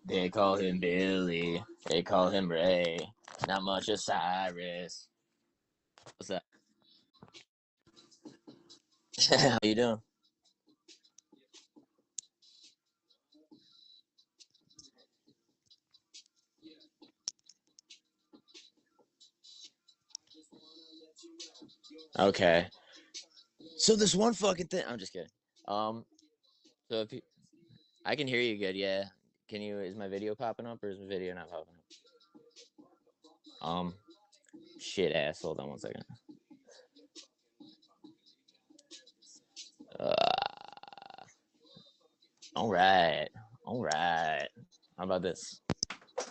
They call him Billy. They call him Ray. Not much of Cyrus. What's that? How you doing? Okay. So this one fucking thing. I'm just kidding. Um. So if you, I can hear you good, yeah. Can you? Is my video popping up or is my video not popping up? Um. Shit ass. Hold on one second. Uh. All right. All right. How about this?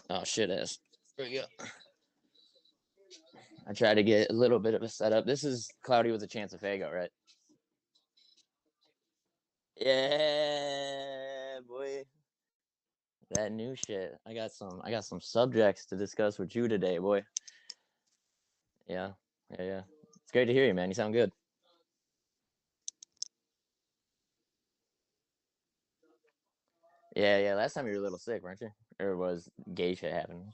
Oh shit ass. There we go. I try to get a little bit of a setup. This is Cloudy with a Chance of Faygo, right? Yeah, boy. That new shit. I got some subjects to discuss with you today, boy. Yeah. Yeah, yeah. It's great to hear you, man. You sound good. Yeah, yeah. Last time you were a little sick, weren't you? Or was gay shit happening?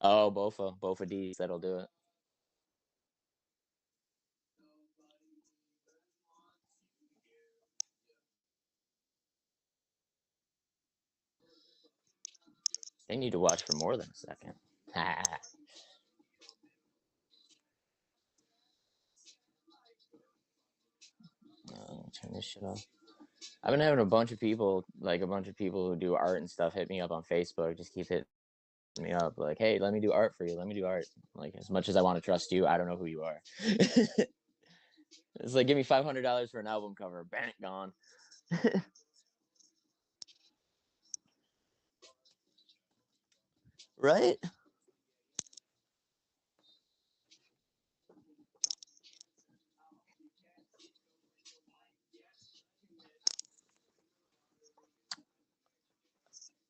Oh, both of D's. That'll do it. They need to watch for more than a second. Turn this shit off. I've been having a bunch of people who do art and stuff, hit me up on Facebook. Just keep hitting me up, like, "Hey, let me do art for you. Let me do art." Like, as much as I want to trust you, I don't know who you are. It's like, give me $500 for an album cover. Bang, gone. Right?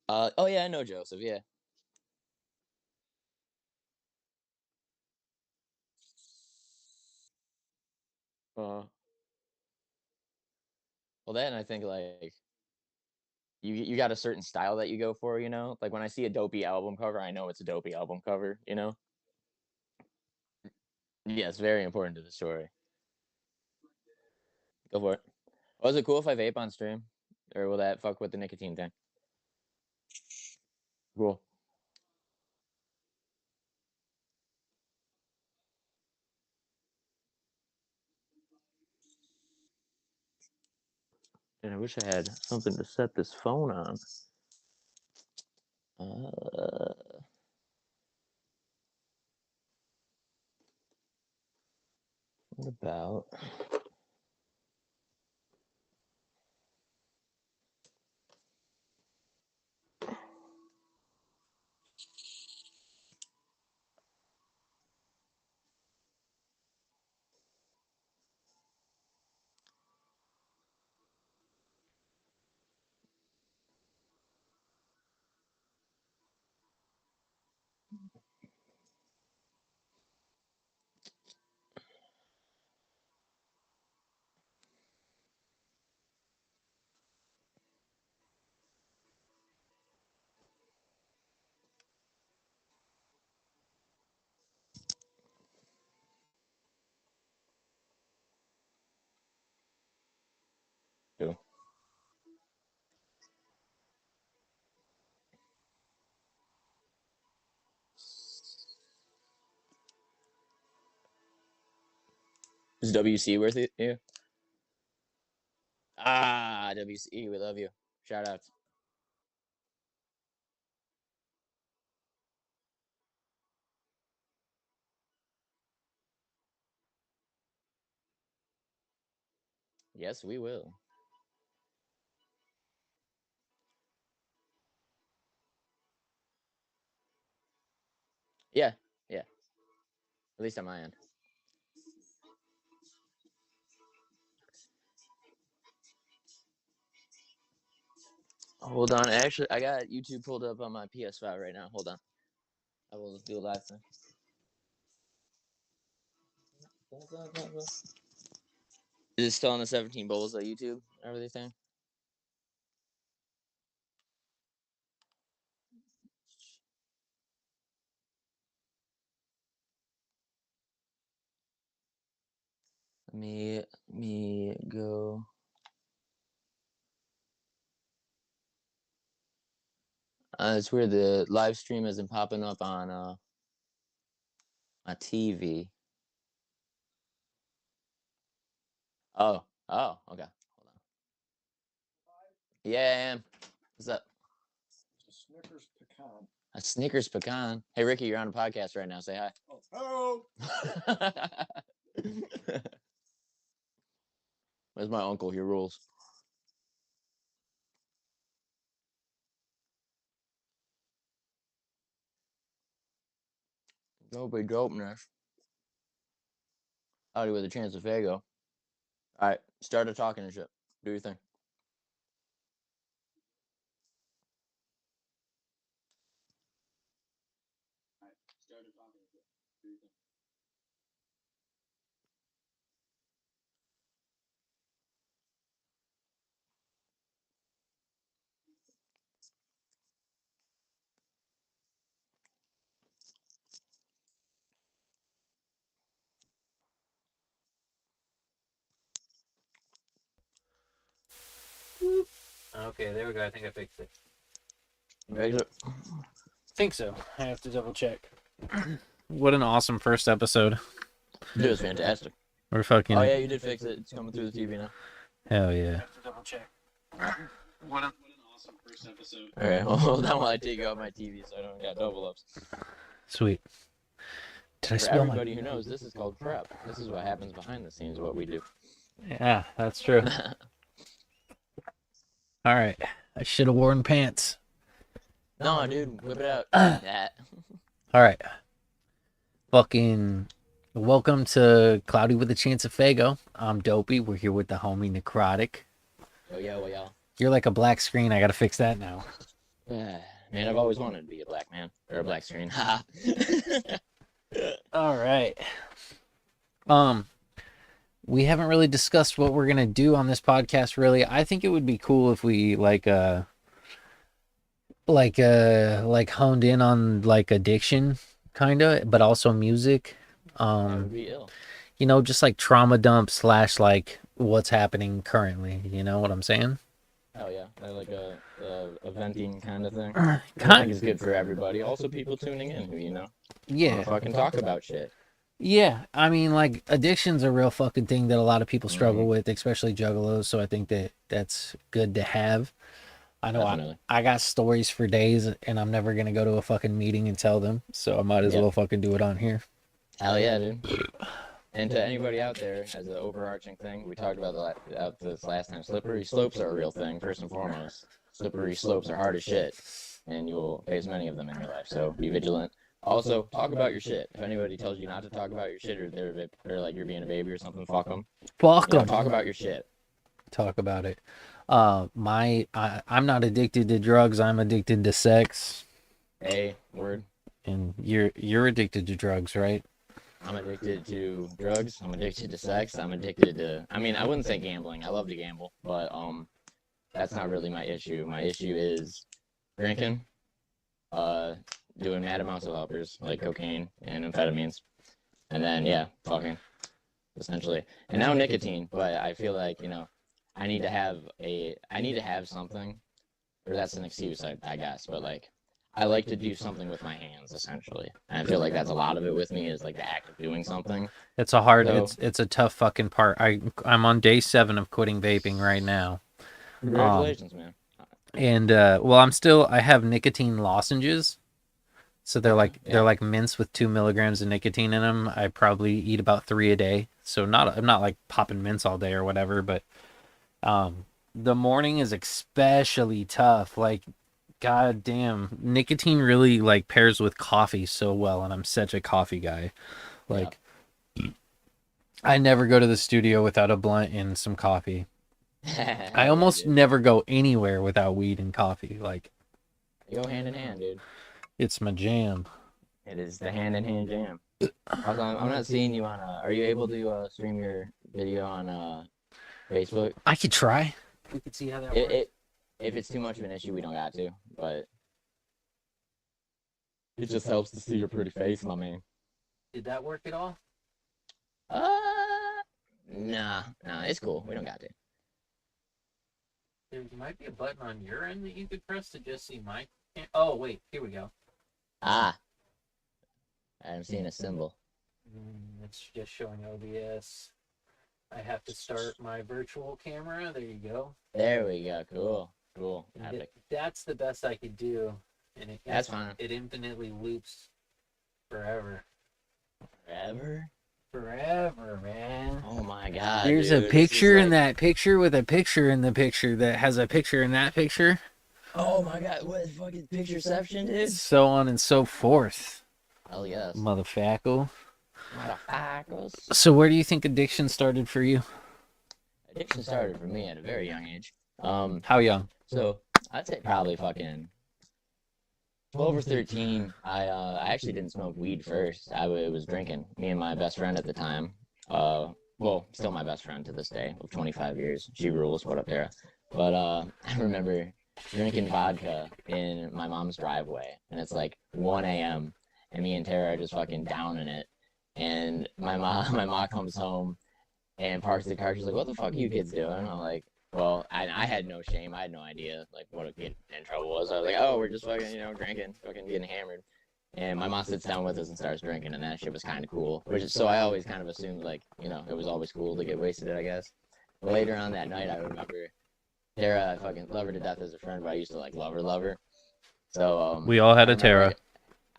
Oh yeah, I know Joseph. Yeah. Uh, well, then I think like you got a certain style that you go for. Like when I see a dopey album cover, I know it's a dopey album cover. Yeah, it's very important to the story. Go for it. Was it cool if I vape on stream, or will that fuck with the nicotine thing? Cool. And I wish I had something to set this phone on. Uh, what about? Is WC worth it? Yeah. WC, we love you. Shout out. Yes, we will. Yeah, yeah. At least on my end. Hold on. Actually, I got YouTube pulled up on my PS5 right now. Hold on. I will do a live thing. Is it still on the 17 bowls of YouTube? Everything? Me go. It's weird. The live stream isn't popping up on my TV. Oh, okay. Hold on. Yeah, I am. What's up? It's a Snickers pecan. A Snickers pecan. Hey, Ricky, you're on a podcast right now. Say hi. Oh, hello. Where's my uncle? He rules. Go be dopeness. Howdy with a chance of Faygo. All right, start talking and shit. Do your thing. Okay, there we go. I think I fixed it. Fix it. Think so. I have to double check. What an awesome first episode. Dude, it's fantastic. We're fucking. Oh yeah, you did fix it. It's coming through the TV now. Hell yeah. I have to double check. What an awesome first episode. All right, hold on while I take out my TV so I don't get double ups. Sweet. Did I For spill everybody who knows, this is called prep. This is what happens behind the scenes, what we do. Yeah, that's true. All right. I should have worn pants. No, dude, whip it out. That. All right. Fucking welcome to Cloudy with a Chance of Faygo. I'm Dopey. We're here with the homie Necrotic. Yo. You're like a black screen. I got to fix that now. Man, I've always wanted to be a black man. Or a black screen. All right. We haven't really discussed what we're gonna do on this podcast. Really, I think it would be cool if we like honed in on like addiction, kind of, but also music. That would be ill. You know, just like trauma dump / like what's happening currently. You know what I'm saying? Oh yeah, like a venting kind of thing. I think it's good for everybody. Also, people tuning in who yeah, fucking talk about shit. Yeah, I mean, like, addiction's a real fucking thing that a lot of people struggle with, especially juggalos, so I think that's good to have. I know I got stories for days, and I'm never going to go to a fucking meeting and tell them, so I might as well fucking do it on here. Hell yeah, dude. And to anybody out there, as an overarching thing, we talked about this last time, slippery slopes are a real thing, first and foremost. Slippery slopes are hard as shit, and you will face many of them in your life, so be vigilant. Also, talk about your shit. If anybody tells you not to talk about your shit, or they're like you're being a baby or something, fuck them. Fuck them. Talk about your shit. Talk about it. I'm not addicted to drugs. I'm addicted to sex. Hey, word. And you're addicted to drugs, right? I'm addicted to drugs. I'm addicted to sex. I'm addicted to. I mean, I wouldn't say gambling. I love to gamble, but that's not really my issue. My issue is drinking. Doing mad amounts of uppers like cocaine and amphetamines, and then fucking, essentially, and now nicotine. But I feel like I need to have something, or that's an excuse, I guess. But like, I like to do something with my hands, essentially, and I feel like that's a lot of it with me is like the act of doing something. It's a tough fucking part. I'm on day 7 of quitting vaping right now. Congratulations, man. And I have nicotine lozenges. So they're like mints with 2 milligrams of nicotine in them. I probably eat about 3 a day. So I'm not like popping mints all day or whatever, but the morning is especially tough. Like, god damn, nicotine really like pairs with coffee so well, and I'm such a coffee guy. Like, I never go to the studio without a blunt and some coffee. I almost never go anywhere without weed and coffee. Like, they go hand in hand, dude. It's my jam. It is the hand-in-hand jam. Also, I'm not seeing you on. Are you able to stream your video on Facebook? I could try. We could see how that works. If it's too much of an issue, we don't got to. But it just helps to see your pretty face, my man. Did that work at all? Nah, it's cool. We don't got to. There might be a button on your end that you could press to just see my... Oh, wait. Here we go. Ah. I'm seeing a symbol. It's just showing OBS. I have to start my virtual camera. There you go. There we go. Cool. That's the best I could do. And That's fine. It infinitely loops forever. Forever, man. Oh my god. There's dude, a picture in like... that picture with a picture in the picture that has a picture in that picture. Oh my god, what is fucking pictureception, dude? So on and so forth. Hell yes. Motherfucker. Motherfuckers. So where do you think addiction started for you? Addiction started for me at a very young age. How young? So I'd say probably fucking 12 or 13. I actually didn't smoke weed first. I was drinking. Me and my best friend at the time. Well, still my best friend to this day of 25 years. She rules. What up, Tara? But I remember drinking vodka in my mom's driveway, and it's like 1 a.m. and me and Tara are just fucking down in it. And my mom comes home and parks the car. She's like, "What the fuck are you kids doing?" I'm like, well, I had no shame. I had no idea like what a kid in trouble was. I was like, "Oh, we're just fucking, drinking, fucking getting hammered." And my mom sits down with us and starts drinking, and that shit was kind of cool. So I always kind of assumed like, it was always cool to get wasted, I guess. But later on that night, I remember Tara, I fucking love her to death as a friend, but I used to like love her. So we all had a Tara.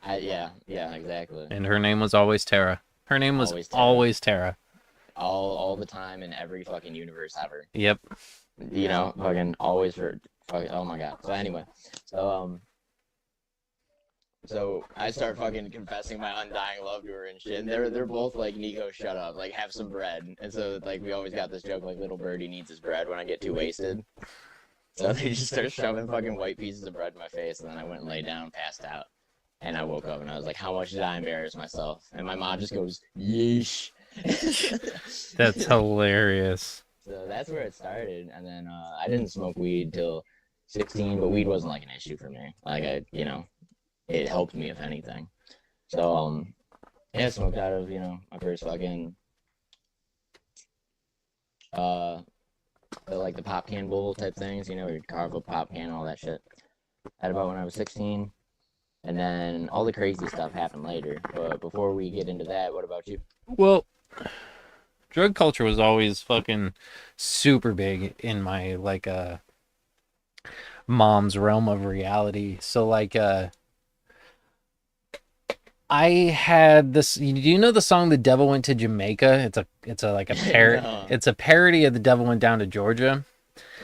Yeah, exactly. And her name was always Tara. Her name was always Tara. All the time in every fucking universe ever. Yep. Fucking always for fucking, oh my god. So anyway, so I start fucking confessing my undying love to her and shit. And they're both like, "Nico, shut up. Like, have some bread." And so like we always got this joke like little birdie needs his bread when I get too wasted. So they just start shoving fucking white pieces of bread in my face, and then I went and laid down, passed out. And I woke up and I was like, "How much did I embarrass myself?" And my mom just goes, "Yeesh." That's hilarious. So that's where it started. And then I didn't smoke weed till 16, but weed wasn't like an issue for me. Like it helped me if anything. So I smoked out of my first fucking the pop can bowl type things. Where you carve a pop can and all that shit. At about when I was 16. And then all the crazy stuff happened later. But before we get into that, what about you? Well, drug culture was always fucking super big in my mom's realm of reality. So I had this. Do you know the song "The Devil Went to Jamaica"? It's a parody. No. It's a parody of "The Devil Went Down to Georgia."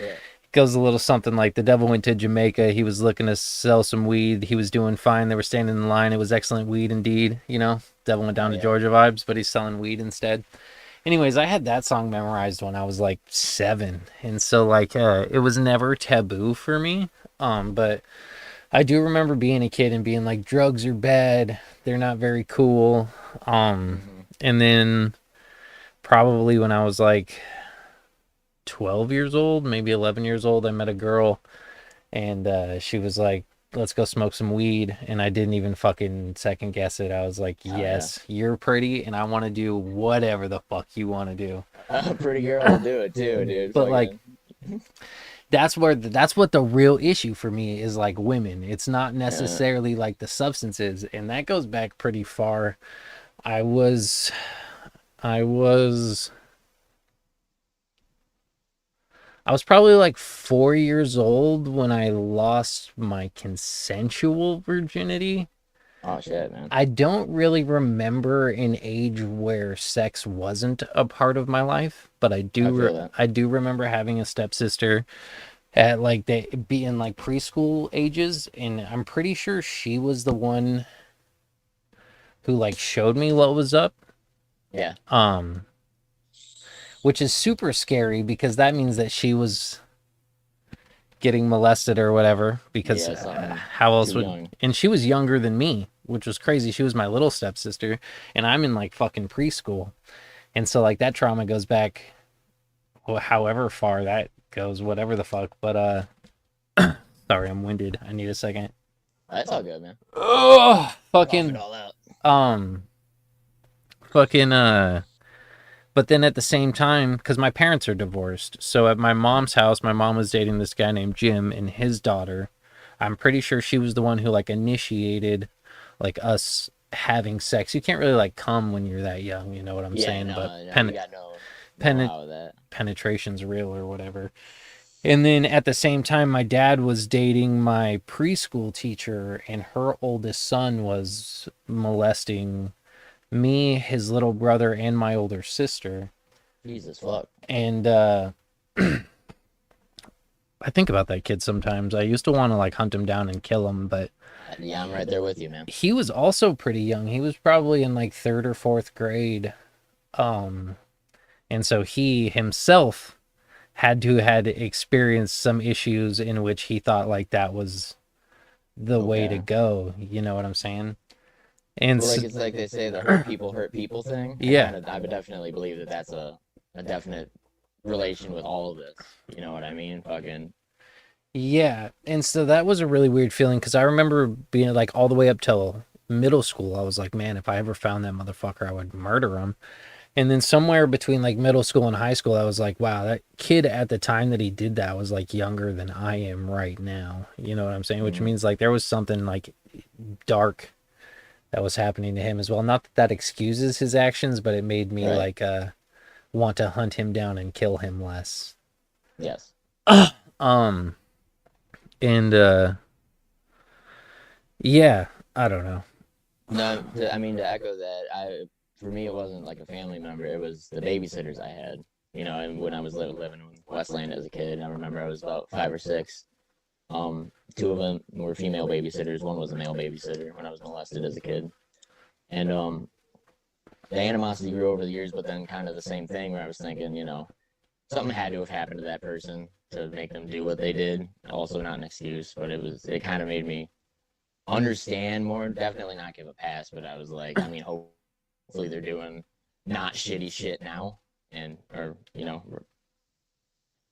Yeah. Goes a little something like, "The devil went to Jamaica. He was looking to sell some weed. He was doing fine. They were standing in line. It was excellent weed indeed." Devil went down to Georgia vibes, but he's selling weed instead. Anyways, I had that song memorized when I was like 7. And so it was never taboo for me. But I do remember being a kid and being like, drugs are bad. They're not very cool. And then probably when I was like 12 years old, maybe 11 years old, I met a girl and she was like, "Let's go smoke some weed." And I didn't even fucking second guess it. I was like, "Yes, you're pretty and I want to do whatever the fuck you want to do." A pretty girl will do it too, dude. But that's what the real issue for me is, like, women. It's not necessarily like the substances, and that goes back pretty far. I was probably like 4 years old when I lost my consensual virginity. Oh shit, man. I don't really remember an age where sex wasn't a part of my life, but I do remember having a stepsister at being like preschool ages, and I'm pretty sure she was the one who like showed me what was up. Yeah. Which is super scary because that means that she was getting molested or whatever, because how else would young. And she was younger than me, which was crazy. She was my little stepsister and I'm in like fucking preschool. And so like that trauma goes back however far that goes, whatever the fuck. But sorry, I'm winded. I need a second. That's all good, man. Oh, fucking it all out. But then at the same time, because my parents are divorced, so at my mom's house, my mom was dating this guy named Jim and his daughter. I'm pretty sure she was the one who like initiated like us having sex. You can't really like come when you're that young, you know what I'm saying? No, But you got no how with that. penetration's real or whatever. And then at the same time, my dad was dating my preschool teacher, and her oldest son was molesting me, his little brother, and my older sister. Jesus fuck. And I think about that kid sometimes. I used to want to like hunt him down and kill him, but yeah, I'm right there with you, man. He was also pretty young. He was probably in like 3rd or 4th grade. And so he himself had experienced some issues in which he thought like that was the way to go. You know what I'm saying? And well, like it's like they say the hurt people thing. Yeah. I would definitely believe that that's a definite relation with all of this. You know what I mean? Fucking. Yeah. And so that was a really weird feeling because I remember being like all the way up till middle school. I was like, man, if I ever found that motherfucker, I would murder him. And then somewhere between like middle school and high school, I was like, wow, that kid at the time that he did that was like younger than I am right now. You know what I'm saying? Which means like there was something like dark that was happening to him as well. Not that that excuses his actions, but it made me like want to hunt him down and kill him less. Yes. And yeah, I don't know. No, I mean to echo that, for me it wasn't like a family member. It was the babysitters I had. You know, and when I was living in Westland as a kid, I remember I was about 5 or 6. 2 of them were female babysitters. One was a male babysitter when I was molested as a kid. And the animosity grew over the years, but then kind of the same thing where I was thinking, you know, something had to have happened to that person to make them do what they did. Also not an excuse, but it kind of made me understand more. Definitely not give a pass, but I was like, I mean, hopefully they're doing not shitty shit now or, you know,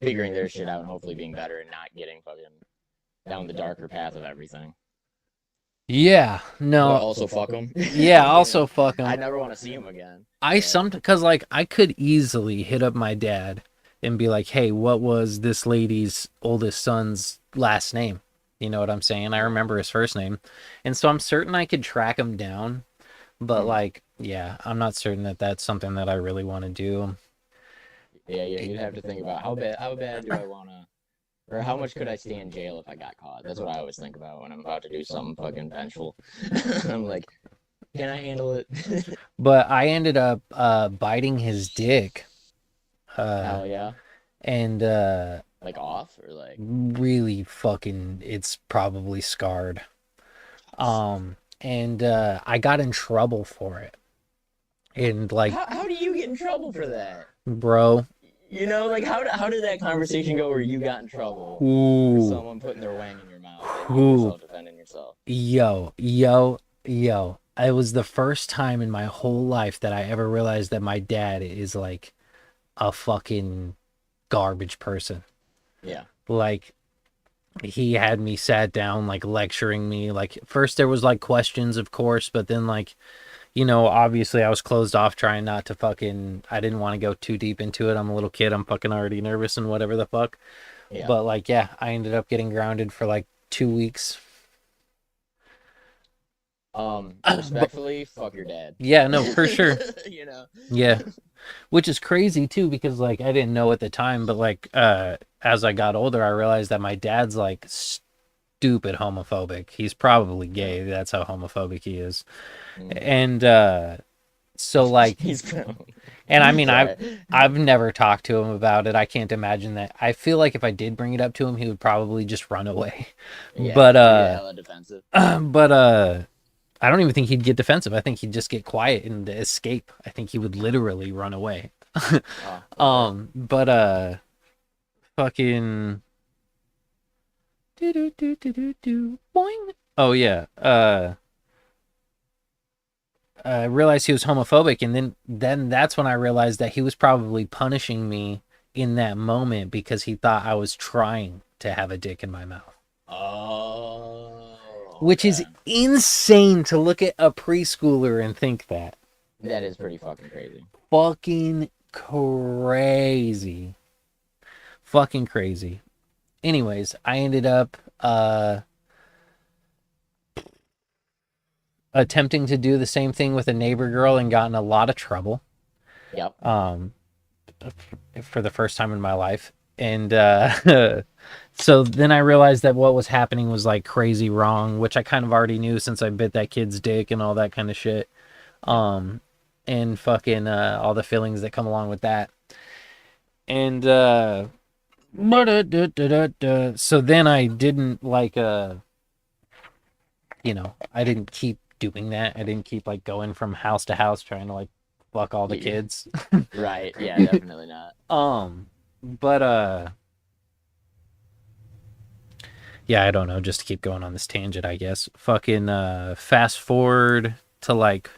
figuring their shit out and hopefully being better and not getting fucking down the darker path of everything. Yeah, no. But also fuck them. Yeah, also fuck them. I never want to see him again. Because like I could easily hit up my dad and be like, hey, what was this lady's oldest son's last name? You know what I'm saying? I remember his first name. And so I'm certain I could track him down. But like, yeah, I'm not certain that that's something that I really want to do. Yeah, you'd have to think about how bad do I want to, or how much could I stay in jail if I got caught? That's what I always think about when I'm about to do something fucking vengeful. I'm like, can I handle it? But I ended up biting his dick. Hell yeah. And like off or like really fucking, it's probably scarred. And I got in trouble for it. And like, how do you get in trouble for that, bro? You know, like how did that conversation go where you got in trouble for someone putting their wang in your mouth and yourself defending yourself? Yo. It was the first time in my whole life that I ever realized that my dad is like a fucking garbage person. Yeah. Like, he had me sat down, like lecturing me. Like, first there was like questions, of course, but then like, you know, obviously I was closed off trying not to I didn't want to go too deep into it. I'm a little kid. I'm fucking already nervous and whatever the fuck. Yeah. But like, yeah, I ended up getting grounded for like 2 weeks. Respectfully, fuck your dad. Yeah, no, for sure. You know? Yeah. Which is crazy too, because like I didn't know at the time, but like as I got older, I realized that my dad's like stupid homophobic. He's probably gay. That's how homophobic he is. And so like and I mean I've never talked to him about it. I can't imagine that. I feel like if I did bring it up to him, he would probably just run away. Yeah, but hella defensive. But I don't even think he'd get defensive. I think he'd just get quiet and escape. I think he would literally run away. But fucking boing. Oh yeah. I realized he was homophobic, and then that's when I realized that he was probably punishing me in that moment because he thought I was trying to have a dick in my mouth. Oh. Which is insane to look at a preschooler and think that. That is pretty fucking crazy. Fucking crazy. Fucking crazy. Anyways, I ended up attempting to do the same thing with a neighbor girl and got in a lot of trouble. Yep. For the first time in my life. And so then I realized that what was happening was like crazy wrong, which I kind of already knew since I bit that kid's dick and all that kind of shit. And fucking all the feelings that come along with that. And so then I didn't like I didn't keep doing that. I didn't keep like going from house to house trying to like fuck all the kids. Right. Yeah, definitely not. But yeah, I don't know, just to keep going on this tangent, I guess. Fucking fast forward to like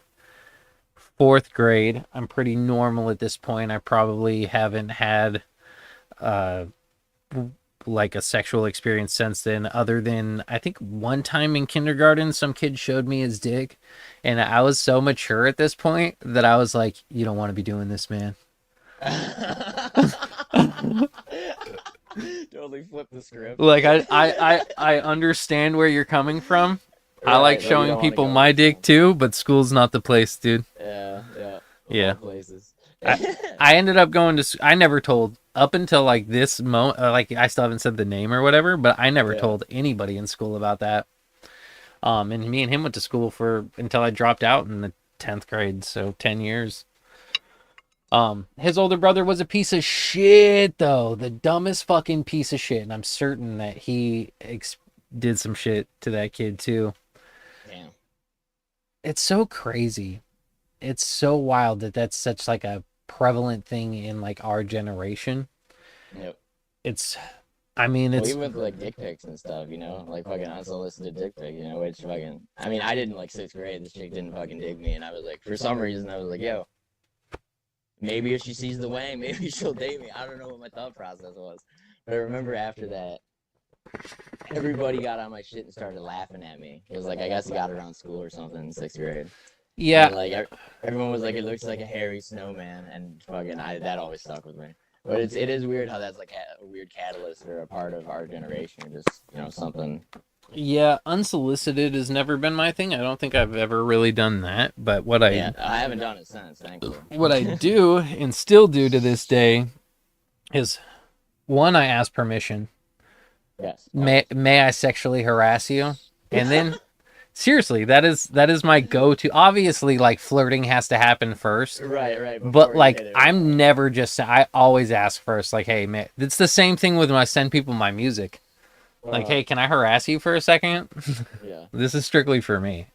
4th grade. I'm pretty normal at this point. I probably haven't had like a sexual experience since then, other than I think one time in kindergarten some kid showed me his dick, and I was so mature at this point that I was like, you don't want to be doing this, man. Totally flip the script. Like I understand where you're coming from. I like showing people my dick too, but school's not the place, dude. Yeah. Places. I ended up going to. I never told up until like this moment. Like I still haven't said the name or whatever, but I never told anybody in school about that. And me and him went to school until I dropped out in the 10th grade, so 10 years. His older brother was a piece of shit, though, the dumbest fucking piece of shit, and I'm certain that he did some shit to that kid too. Damn. It's so crazy. It's so wild that that's such like a prevalent thing in like our generation. Yep. Even with like dick pics and stuff, like fucking unsolicited dick pic, which fucking, I didn't like 6th grade. This chick didn't fucking dig me, and I was like, for some reason, I was like, yo, maybe if she sees the wang, maybe she'll date me. I don't know what my thought process was, but I remember after that, everybody got on my shit and started laughing at me. It was like, I guess I got around school or something in 6th grade. Yeah. And like everyone was like, it looks like a hairy snowman, and fucking that always stuck with me. But it is weird how that's like a weird catalyst or a part of our generation, just something. Yeah, unsolicited has never been my thing. I don't think I've ever really done that. But I haven't done it since, thankfully. What I do and still do to this day is, one, I ask permission. Yes. May I sexually harass you? And then, seriously, that is my go-to. Obviously, like flirting has to happen first. Right. But like, I'm never just. I always ask first. Like, hey, man, it's the same thing with when I send people my music. Like, hey, can I harass you for a second? Yeah. This is strictly for me.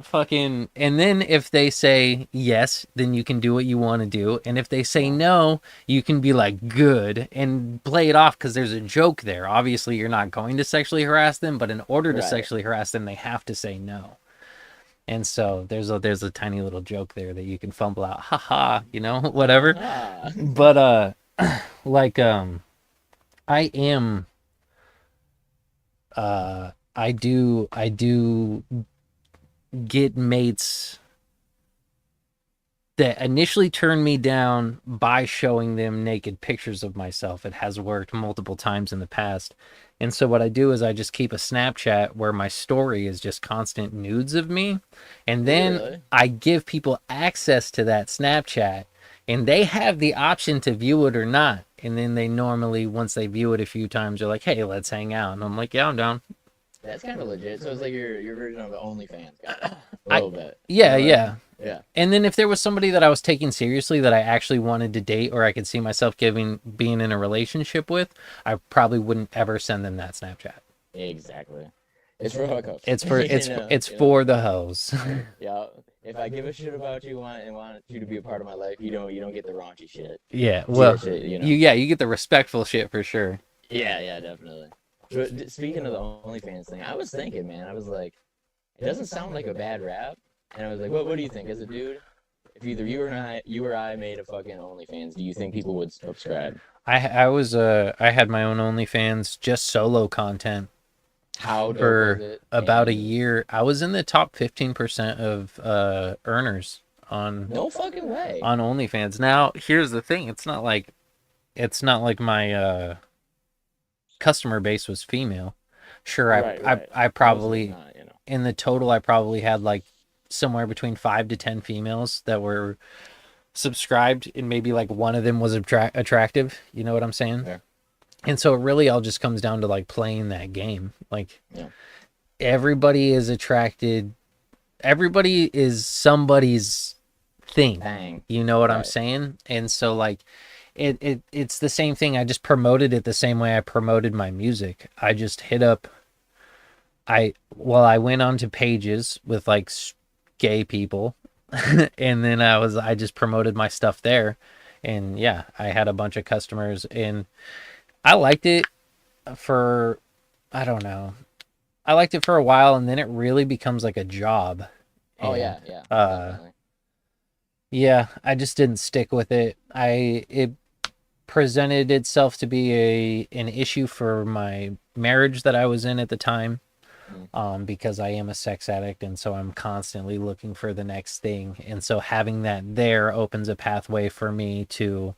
Fucking, and then if they say yes, then you can do what you want to do. And if they say no, you can be like, good, and play it off because there's a joke there. Obviously, you're not going to sexually harass them, but in order to sexually harass them, they have to say no. And so there's a tiny little joke there that you can fumble out, haha, whatever. But like I am I do get mates that initially turn me down by showing them naked pictures of myself. It has worked multiple times in the past. And so what I do is I just keep a Snapchat where my story is just constant nudes of me. And then I give people access to that Snapchat, and they have the option to view it or not. And then they normally, once they view it a few times, they're like, hey, let's hang out. And I'm like, yeah, I'm down. That's kind of legit. So it's like your version of an OnlyFans guy. A little bit. Yeah. Yeah. And then if there was somebody that I was taking seriously that I actually wanted to date, or I could see myself being in a relationship with, I probably wouldn't ever send them that Snapchat. Exactly. It's for hookups. It's for the hoes. Yeah. If I give a shit about you and want you to be a part of my life, you don't get the raunchy shit. Yeah. Well, shit, you get the respectful shit for sure. Yeah, definitely. But speaking of the OnlyFans thing, I was thinking, man, I was like, it doesn't sound like a bad rap. And I was like, what do you think? As a dude, if either you or I made a fucking OnlyFans, do you think people would subscribe? I had my own OnlyFans, just solo content. How dope for was it? About a year. I was in the top 15% of earners on No fucking way. on OnlyFans. Now, here's the thing: it's not like my customer base was female. Sure, Right. I Most of it's probably not, you know. in the total I probably had like somewhere between 5 to 10 females that were subscribed, and maybe like one of them was attractive. You know what I'm saying? Yeah. And so it really all just comes down to like playing that game. Like Yeah. everybody is attracted. Everybody is somebody's thing. Dang. You know what I'm Right. saying? And so like it's the same thing. I just promoted it the same way I promoted my music. I just hit up I went onto pages with like gay people and then I just promoted my stuff there, and yeah, I had a bunch of customers, and I liked it for I don't know. I liked it for a while, and then it really becomes like a job. Oh And, yeah. uh, Definitely. yeah, I just didn't stick with it. It presented itself to be an issue for my marriage that I was in at the time. Because I am a sex addict, and so I'm constantly looking for the next thing. And so having that there opens a pathway for me to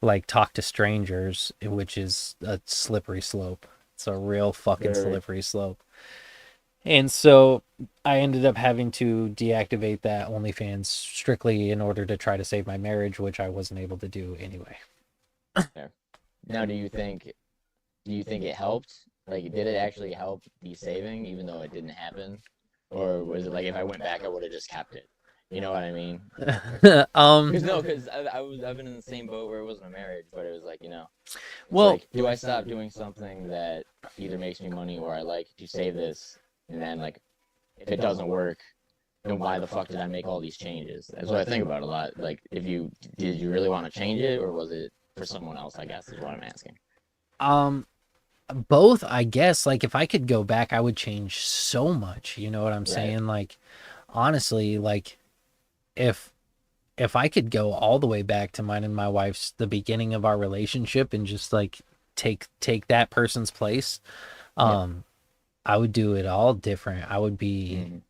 like talk to strangers, which is a slippery slope. It's a real fucking Very. slippery slope. And so I ended up having to deactivate that OnlyFans strictly in order to try to save my marriage, which I wasn't able to do anyway. Fair. Now, do you think it helped? Like, did it actually help the saving, even though it didn't happen? Or was it like if I went back, I would have just kept it? You know what I mean? Because I've been in the same boat where it wasn't a marriage, but it was like, well, like, do I stop doing something that either makes me money or I like to save this, and then like, if it doesn't work, then why the fuck did I make all these changes? That's what I think about a lot. Like, did you really want to change it, or was it for someone else? I guess is what I'm asking. Both, I guess. Like if I could go back, I would change so much. You know what I'm Right. saying? Like honestly, like if I could go all the way back to mine and my wife's the beginning of our relationship and just like take that person's place, I would do it all different. I would be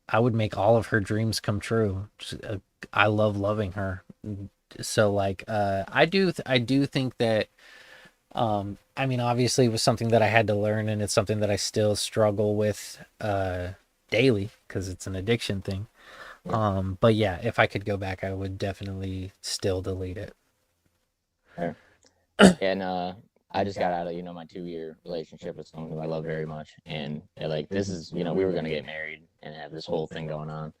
I would make all of her dreams come true. I love loving her. So like I do think that I mean, obviously it was something that I had to learn, and it's something that I still struggle with daily because it's an addiction thing. But yeah, if I could go back, I would definitely still delete it. Fair. And I just got out of my 2-year relationship with someone who I love very much, and like this is we were gonna get married and have this whole thing going on,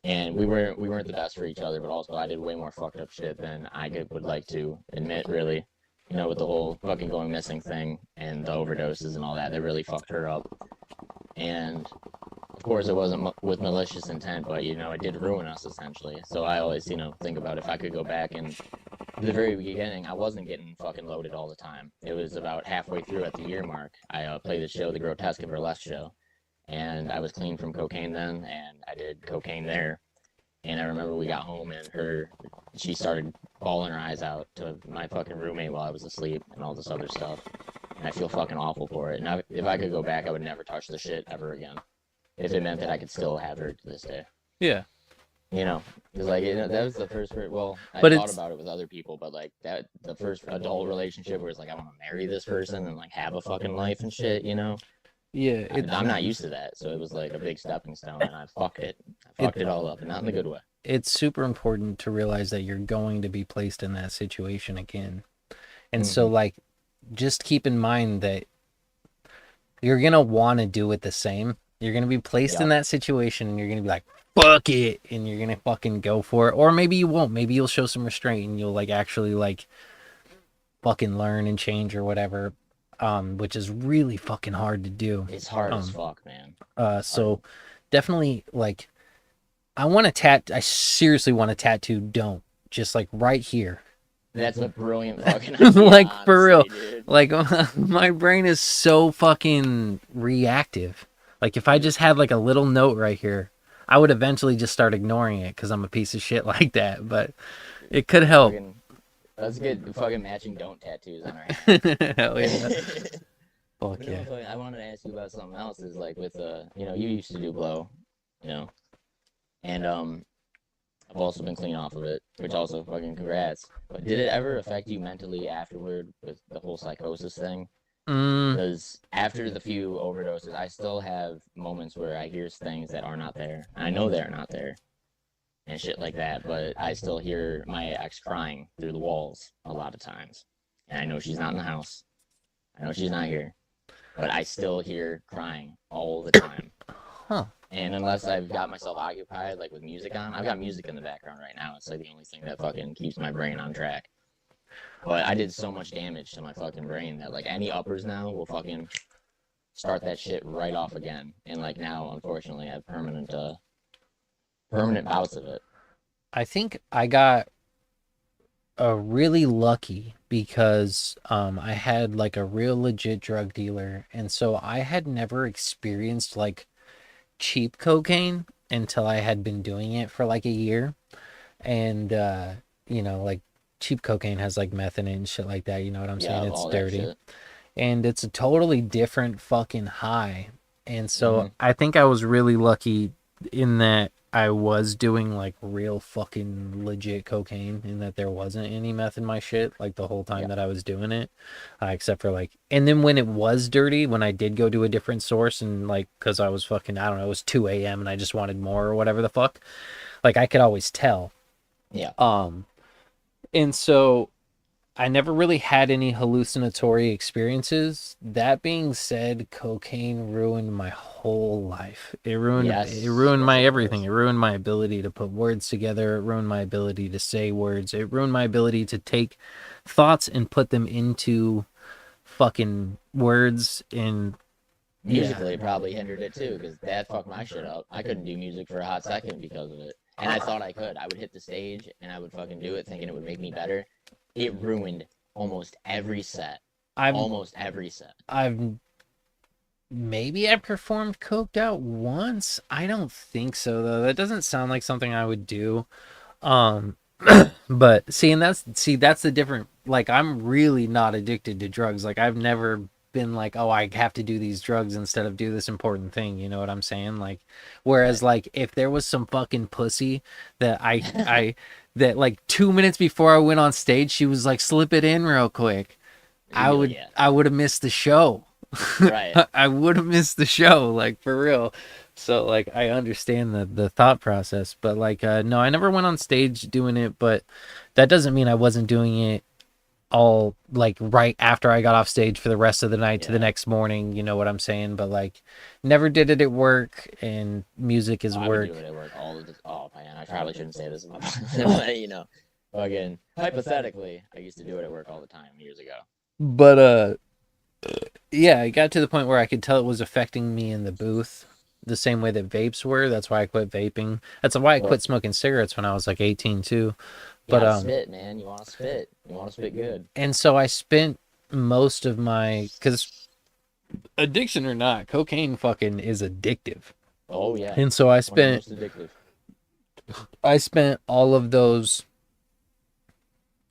and we weren't the best for each other, but also I did way more fucked up shit than would like to admit, really. With the whole fucking going missing thing and the overdoses and all that really fucked her up. And of course, it wasn't with malicious intent, but it did ruin us essentially. So I always, think about if I could go back, and at the very beginning, I wasn't getting fucking loaded all the time. It was about halfway through at the year mark. I played the show, the Grotesque and Burlesque show, and I was clean from cocaine then, and I did cocaine there. And I remember we got home and she started bawling her eyes out to my fucking roommate while I was asleep and all this other stuff. And I feel fucking awful for it. And if I could go back, I would never touch the shit ever again. If it meant that I could still have her to this day. Yeah. Because like that was the first. Well, I thought about it with other people, but like the first adult relationship where it's like I want to marry this person and like have a fucking life and shit. Yeah, I'm not used to that, so it was like a big stepping stone, and I fucked it all up, and not in the good way. It's super important to realize that you're going to be placed in that situation again. And so like just keep in mind that you're going to want to do it the same. You're going to be placed in that situation, and you're going to be like, fuck it, and you're going to fucking go for it. Or maybe you won't. Maybe you'll show some restraint and you'll like actually like fucking learn and change or whatever. Which is really fucking hard to do. It's hard as fuck, man. So definitely like I seriously want to tattoo Don't, just like right here. That's a brilliant fucking idea, like honestly, for real. Dude. Like my brain is so fucking reactive. Like if I just had like a little note right here, I would eventually just start ignoring it because I'm a piece of shit like that, but it could help. Let's get fucking matching Don't tattoos on our hands. Hell yeah. Fuck yeah. I wanted to ask you about something else. Is like with you used to do blow, and I've also been clean off of it, which also fucking congrats. But did it ever affect you mentally afterward with the whole psychosis thing? Mm, Because after the few overdoses, I still have moments where I hear things that are not there. I know they're not there and shit like that, but I still hear my ex crying through the walls a lot of times. And I know she's not in the house. I know she's not here. But I still hear crying all the time. huh. And unless I've got myself occupied, like with music on, I've got music in the background right now. It's like the only thing that fucking keeps my brain on track. But I did so much damage to my fucking brain that like any uppers now will fucking start that shit right off again. And like now, unfortunately, I have permanent bouts of it. I think I got really lucky because I had like a real legit drug dealer, and so I had never experienced like cheap cocaine until I had been doing it for like a year. And like cheap cocaine has like meth in it and shit like that, you know what I'm saying? It's dirty. And it's a totally different fucking high. And so I think I was really lucky in that I was doing like real fucking legit cocaine, in that there wasn't any meth in my shit like the whole time that I was doing it, except for like, and then when it was dirty, when I did go to a different source and like, cause I was fucking, I don't know, it was 2 a.m. and I just wanted more or whatever the fuck, like I could always tell. And so I never really had any hallucinatory experiences. That being said, cocaine ruined my whole life. It ruined my everything. It ruined my ability to put words together. It ruined my ability to say words. It ruined my ability to take thoughts and put them into fucking words. And musically, it probably hindered it too, because that fucked my shit up. I couldn't do music for a hot second because of it. And I thought I could. I would hit the stage and I would fucking do it thinking it would make me better. It ruined almost every set. I've performed coked out once. I don't think so though. That doesn't sound like something I would do. But that's the different, like, I'm really not addicted to drugs. Like I've never been like, oh, I have to do these drugs instead of do this important thing, you know what I'm saying? Like, whereas like if there was some fucking pussy that I that like 2 minutes before I went on stage, she was like, slip it in real quick, I would have missed the show. Right. I would have missed the show, like, for real. So like I understand the thought process, but like no, I never went on stage doing it, but that doesn't mean I wasn't doing it all like right after I got off stage for the rest of the night to the next morning, you know what I'm saying? But like never did it at work, and music is work. I would do it at work all the time. Oh man, I probably shouldn't say this, but you know, again, hypothetically, I used to do it at work all the time years ago. But yeah, it got to the point where I could tell it was affecting me in the booth the same way that vapes were. That's why I quit vaping. That's why I quit smoking cigarettes when I was like 18 too. But spit, man. You want to spit. You want to spit good. And so I spent most of my, because addiction or not, cocaine fucking is addictive. Oh yeah. And so I spent all of those,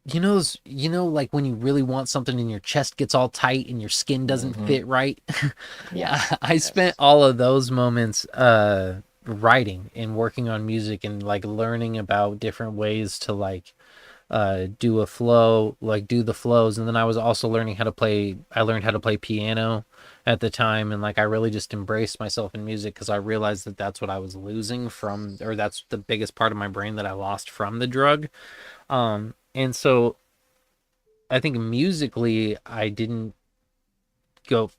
you know, like when you really want something and your chest gets all tight and your skin doesn't fit right. Yeah. I spent all of those moments writing and working on music and like learning about different ways to like do a flow, like do the flows. And then I was also learning how to play piano at the time, and like I really just embraced myself in music because I realized that that's what I was losing from, or that's the biggest part of my brain that I lost from the drug. And so I think musically I didn't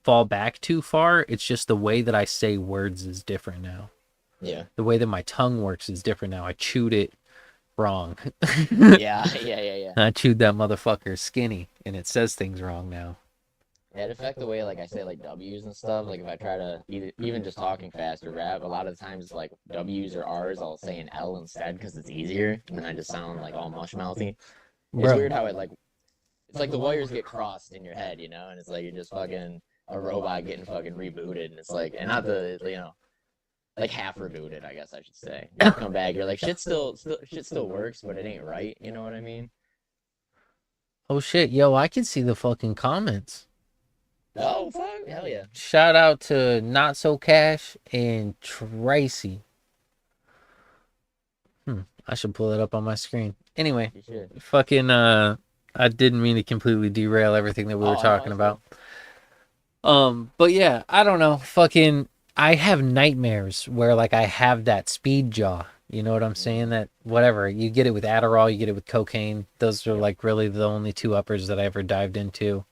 fall back too far. It's just the way that I say words is different now. Yeah. The way that my tongue works is different now. I chewed it wrong. Yeah. I chewed that motherfucker skinny, and it says things wrong now. Yeah, it affects the way like I say like W's and stuff. Like if I try to even just talking fast or rap, a lot of the times like W's or R's, I'll say an L instead because it's easier, and then I just sound like all mush mouthy. It's weird how it's like the wires get crossed in your head, you know, and it's like you're just fucking a robot getting fucking rebooted, and it's like, and not the, you know, like half rebooted, I guess I should say. You come back, you're like shit still works, but it ain't right. You know what I mean? Oh shit, yo, I can see the fucking comments. Oh fuck, hell yeah! Shout out to Not So Cash and Tracy. I should pull it up on my screen. Anyway, You should. fucking I didn't mean to completely derail everything that we were talking about. But yeah, I don't know. Fucking I have nightmares where like I have that speed jaw. You know what I'm saying? That whatever, you get it with Adderall, you get it with cocaine. Those are like really the only two uppers that I ever dived into.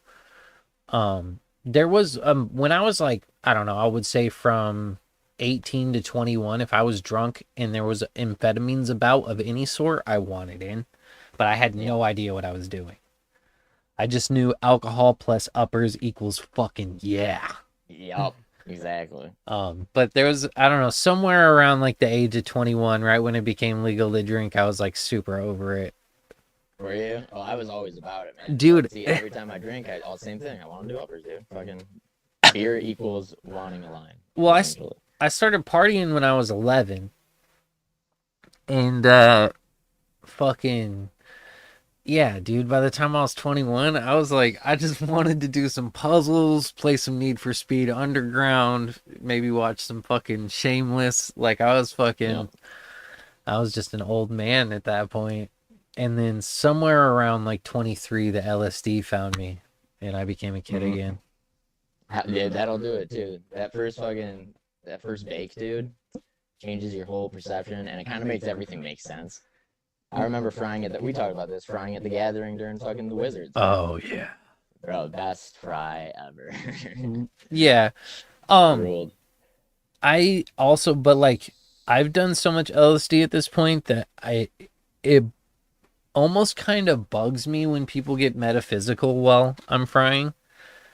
There was when I was like, I don't know, I would say from 18 to 21, if I was drunk and there was amphetamines about of any sort, I wanted in, but I had no idea what I was doing. I just knew alcohol plus uppers equals fucking yeah. Yup. Exactly. But there was, I don't know, somewhere around like the age of 21, right when it became legal to drink, I was like super over it. Were you? Oh, I was always about it, man. Dude. See, every time I drink, same thing. I want to do uppers, dude. Fucking beer equals wanting a line. Well, I started partying when I was 11. And fucking yeah, dude, by the time I was 21, I was like, I just wanted to do some puzzles, play some Need for Speed Underground, maybe watch some fucking Shameless. Like I was I was just an old man at that point. And then somewhere around like 23, the LSD found me and I became a kid again. Yeah, that'll do it too. That first bake, dude, changes your whole perception and it kind of makes everything make sense. I remember frying at the gathering during fucking the Wizards. Oh yeah. Bro, best fry ever. Yeah. Ruled. I also, but like I've done so much LSD at this point that it almost kind of bugs me when people get metaphysical while I'm frying.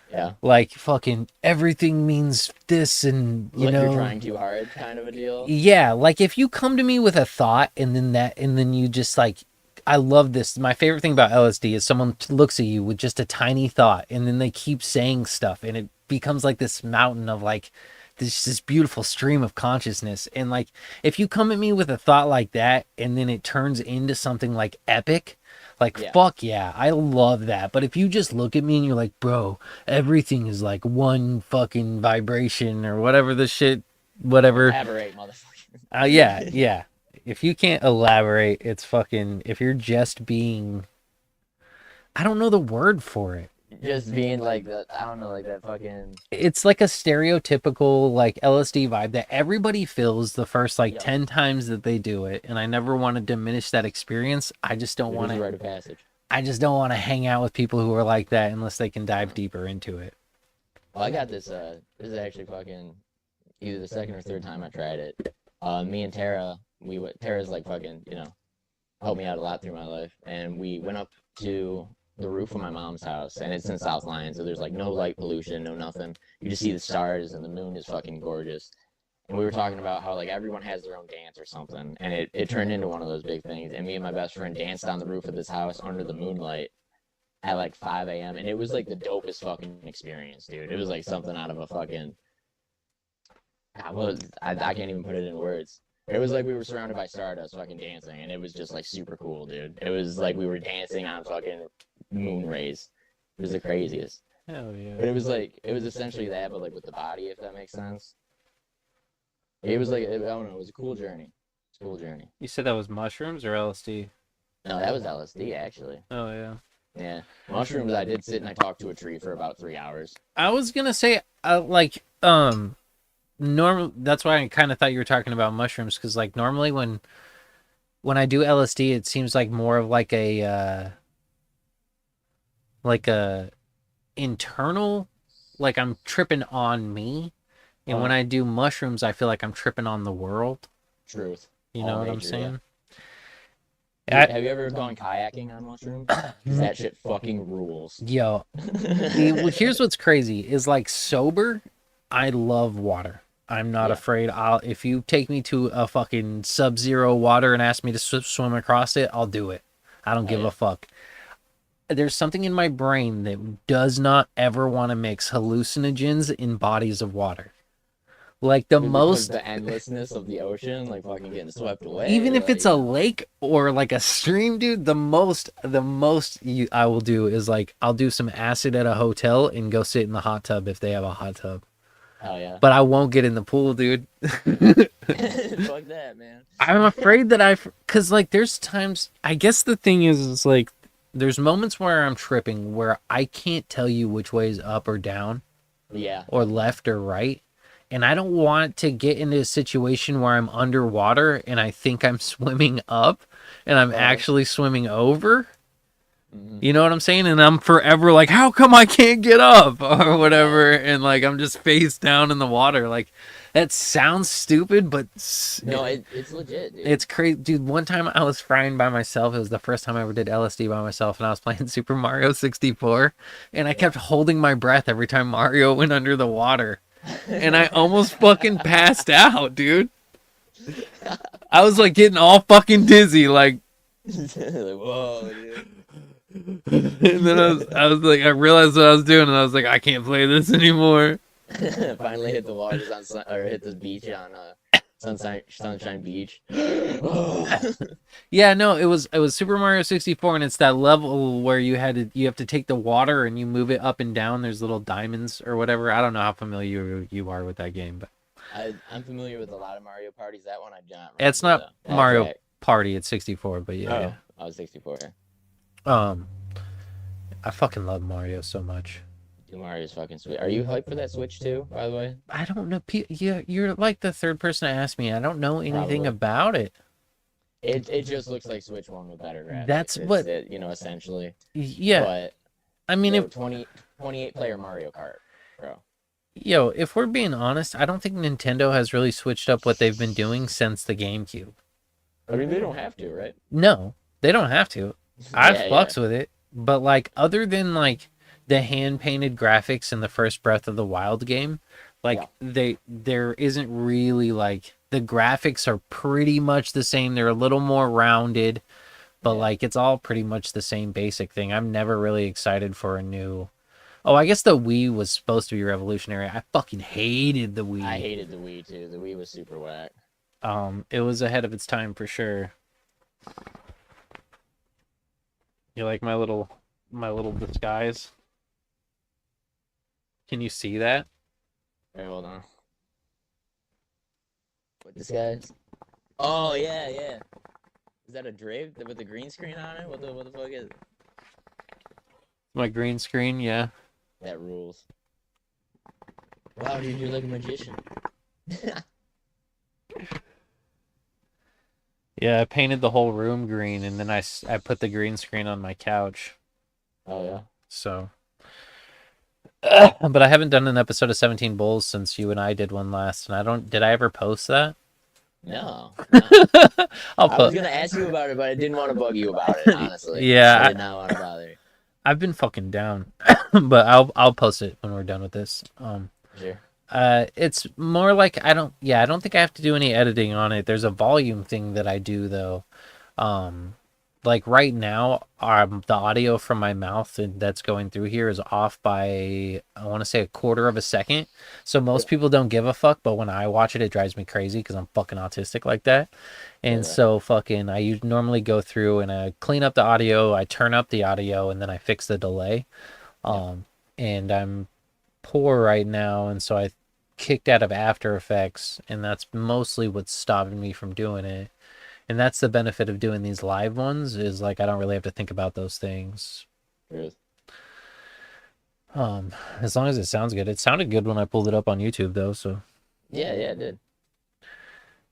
Yeah. Like fucking everything means this and you know you're trying too hard kind of a deal. Yeah, like if you come to me with a thought and then you just like, I love this. My favorite thing about LSD is someone looks at you with just a tiny thought and then they keep saying stuff and it becomes like this mountain of like this beautiful stream of consciousness. And like if you come at me with a thought like that and then it turns into something like epic, like, fuck yeah, I love that. But if you just look at me and you're like, bro, everything is like one fucking vibration or whatever the shit, whatever. Elaborate, motherfucker. Yeah. If you can't elaborate, it's fucking, if you're just being, I don't know the word for it. Just being like that, I don't know, like that fucking... It's like a stereotypical like LSD vibe that everybody feels the first like 10 times that they do it, and I never want to diminish that experience. I just don't want to... rite of passage. I just don't want to hang out with people who are like that unless they can dive deeper into it. Well, I got this, this is actually fucking either the second or third time I tried it. Me and Tara, Tara's like fucking, you know, helped me out a lot through my life, and we went up to the roof of my mom's house, and it's in South Lyon, so there's like no light pollution, no nothing. You just see the stars, and the moon is fucking gorgeous. And we were talking about how like everyone has their own dance or something, and it turned into one of those big things. And me and my best friend danced on the roof of this house under the moonlight at like 5 a.m. and it was like the dopest fucking experience, dude. It was like something out of a fucking... I can't even put it in words. It was like we were surrounded by stardust fucking dancing, and it was just like super cool, dude. It was like we were dancing on fucking moon rays. It was the craziest. Hell yeah. But it was essentially that, but like with the body, if that makes sense. It was like, I don't know, it was a cool journey. It's a cool journey. You said that was mushrooms or LSD? No, that was LSD, actually. Oh, yeah. Yeah. Mushrooms, I did sit and I talked to a tree for about 3 hours. I was gonna say, normal. That's why I kind of thought you were talking about mushrooms, because like normally when I do LSD, it seems like more of like a internal, like I'm tripping on me, and when I do mushrooms, I feel like I'm tripping on the world. Truth. You know what I'm saying? Yeah. Have you ever gone kayaking on mushrooms? That shit fucking rules. Yo, here's what's crazy is like sober, I love water. I'm not afraid. If you take me to a fucking sub-zero water and ask me to swim across it, I'll do it. I don't give a fuck. There's something in my brain that does not ever want to mix hallucinogens in bodies of water. Like the endlessness of the ocean, like fucking getting swept away. Even if it's a lake or like a stream, dude, the most I will do is like I'll do some acid at a hotel and go sit in the hot tub if they have a hot tub. Oh yeah. but I won't get in the pool, dude. Fuck that, man. I'm afraid that cause like there's times, I guess the thing is like, there's moments where I'm tripping where I can't tell you which way is up or down Yeah. or left or right. And I don't want to get into a situation where I'm underwater and I think I'm swimming up and I'm actually swimming over. You know what I'm saying? And I'm forever like, how come I can't get up or whatever? And like, I'm just face down in the water. Like, that sounds stupid, but No, it's legit, dude. it's crazy. Dude, one time I was frying by myself. It was the first time I ever did LSD by myself, and I was playing Super Mario 64. And I kept holding my breath every time Mario went under the water. And I almost fucking passed out, dude. I was like getting all fucking dizzy, like, Like, whoa, dude. and then I was like, I realized what I was doing, and I was like, I can't play this anymore. Finally hit the waters or hit the beach on Sunshine Beach. Yeah, no, it was Super Mario 64, and it's that level where you have to take the water and you move it up and down. There's little diamonds or whatever. I don't know how familiar you are with that game, but I'm familiar with a lot of Mario parties. That one I don't. it's not the Mario exact- Party. It's 64, but yeah. Oh, I was 64. Yeah. I fucking love Mario so much. Dude, Mario's fucking sweet. Are you hyped for that Switch too? By the way. I don't know. You're like the third person to ask me. I don't know anything Probably. about it. It just looks like Switch One with better graphics. That's what- it, essentially. Yeah, But I mean, yo, if 28 player Mario Kart, bro. if we're being honest, I don't think Nintendo has really switched up what they've been doing since the GameCube. I mean, they don't have to, right? No, they don't have to. I Yeah, fucks with it, but like other than like the hand painted graphics in the first Breath of the Wild game, like there isn't really like the graphics are pretty much the same. They're a little more rounded, but like it's all pretty much the same basic thing. I'm never really excited for a new. Oh, I guess the Wii was supposed to be revolutionary. I fucking hated the Wii. I hated the Wii too. The Wii was super whack. It was ahead of its time for sure. You like my little disguise? Can you see that? Wait, hold on. What disguise? Oh yeah, yeah. Is that a drape with the green screen on it? What the fuck is it? My green screen, yeah. That rules. Wow, dude, you're like a magician. Yeah, I painted the whole room green, and then I put the green screen on my couch. Oh yeah. So, but I haven't done an episode of 17 Bulls since you and I did one last, and did I ever post that? No. I'll I was gonna ask you about it, but I didn't want to bug you about it, honestly. Yeah, I did not want to bother you. I've been fucking down, but I'll post it when we're done with this. Sure. It's more like I don't think I have to do any editing on it. There's a volume thing that I do though. Like right now, the audio from my mouth that's going through here is off by, I want to say, a quarter of a second. So most people don't give a fuck, but when I watch it, it drives me crazy because I'm fucking autistic like that. And so fucking, I normally go through and I clean up the audio, I turn up the audio, and then I fix the delay. And I'm poor right now, and so I kicked out of After Effects, and that's mostly what's stopping me from doing it. And that's the benefit of doing these live ones, is like I don't really have to think about those things. Truth. As long as it sounds good. It sounded good when I pulled it up on YouTube though, so Yeah, it did.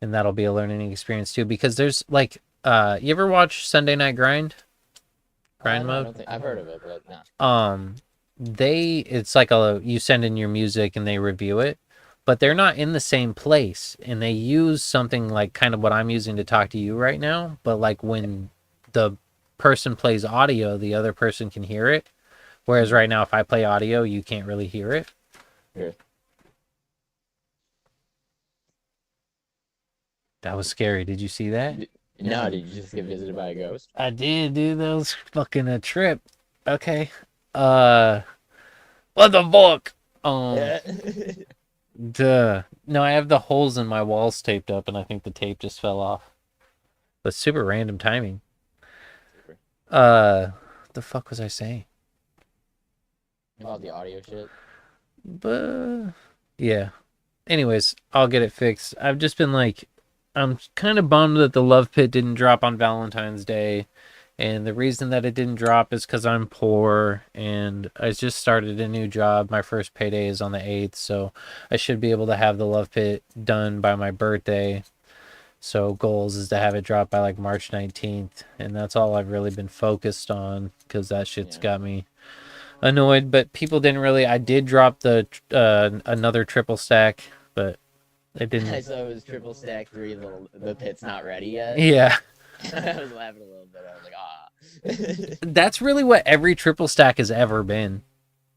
and that'll be a learning experience too, because there's like you ever watch Sunday Night Grind? Grind No, I mode? don't think I've heard of it, but no. It's like you send in your music and they review it, but they're not in the same place, and they use something like kind of what I'm using to talk to you right now, but like when the person plays audio, the other person can hear it, whereas right now if I play audio, you can't really hear it. Sure. That was scary. Did you see that? No, did you just get visited by a ghost? I did, dude. That was fucking a trip. Okay. What the fuck? Duh. No, I have the holes in my walls taped up, and I think the tape just fell off. But super random timing. What the fuck was I saying? About the audio shit. But Yeah. Anyways, I'll get it fixed. I've just been like, I'm kind of bummed that the Love Pit didn't drop on Valentine's Day. And the reason that it didn't drop is because I'm poor and I just started a new job. My first payday is on the 8th, so I should be able to have the Love Pit done by my birthday. So goals is to have it drop by like March 19th. And that's all I've really been focused on because that shit's got me annoyed. But people didn't really. I did drop the another triple stack, but it didn't. I saw it was triple stack 3. The pit's not ready yet. Yeah. I was laughing a little bit. I was like, ah. That's really what every triple stack has ever been.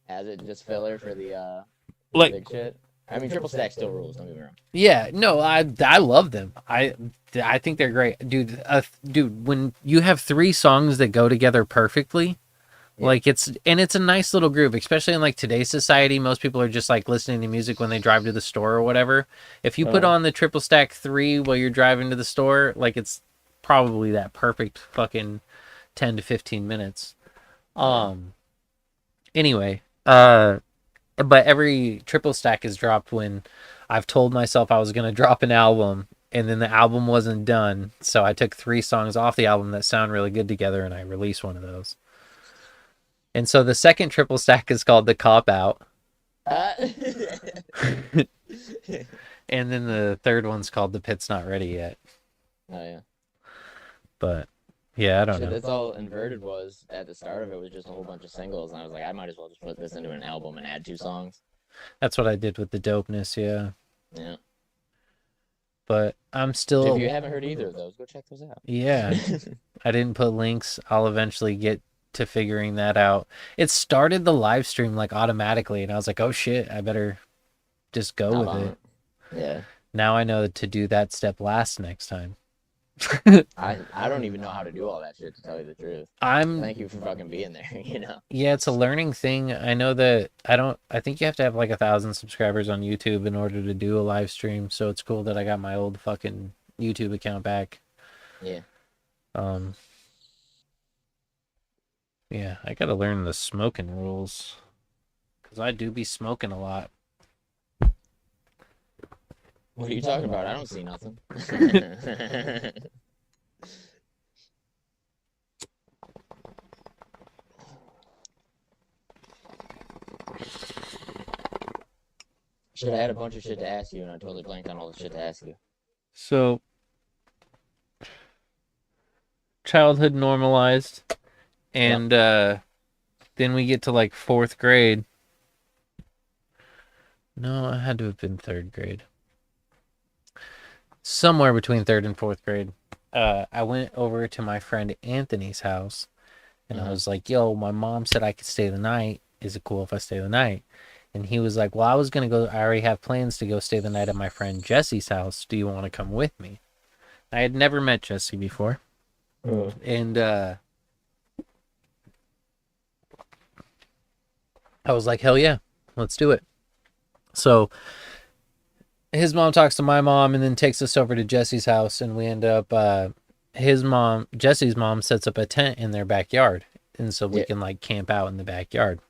Has it just filler for the Like, big shit? I mean, triple stack still rules. Don't get me wrong. yeah, no, I love them. I think they're great, dude. Dude, when you have 3 songs that go together perfectly, like it's a nice little groove, especially in like today's society. Most people are just like listening to music when they drive to the store or whatever. If you put on the triple stack 3 while you're driving to the store, like it's probably that perfect fucking 10 to 15 minutes. Anyway, but every triple stack is dropped when I've told myself I was going to drop an album and then the album wasn't done. So I took 3 songs off the album that sound really good together and I released one of those. And so the second triple stack is called The Cop Out. And then the third one's called The Pit's Not Ready Yet. Oh, yeah. But yeah, I don't know. That's all Inverted was at the start of it, was just a whole bunch of singles. And I was like, I might as well just put this into an album and add 2 songs. That's what I did with The Dopeness, yeah. Yeah. But I'm still... If you haven't heard either of those, go check those out. Yeah. I didn't put links. I'll eventually get to figuring that out. It started the live stream like automatically, and I was like, oh shit, I better just go with it. Yeah. Now I know to do that step last next time. I don't even know how to do all that shit, to tell you the truth. Thank you for fucking being there, you know. Yeah, it's a learning thing. I know that I think you have to have like 1,000 subscribers on YouTube in order to do a live stream, so it's cool that I got my old fucking YouTube account back. Yeah. Yeah, I gotta learn the smoking rules, because I do be smoking a lot. What are you talking about? I don't see nothing. Should have had a bunch of shit to ask you, and I totally blanked on all the shit to ask you. So, childhood normalized, and then we get to like 4th grade. No, it had to have been 3rd grade. Somewhere between 3rd and 4th grade. I went over to my friend Anthony's house, and I was like, yo, my mom said I could stay the night. Is it cool if I stay the night? And he was like, well, I was going to go. I already have plans to go stay the night at my friend Jesse's house. Do you want to come with me? I had never met Jesse before. And I was like, hell yeah, let's do it. So his mom talks to my mom and then takes us over to Jesse's house, and we end up Jesse's mom sets up a tent in their backyard, and so we can like camp out in the backyard.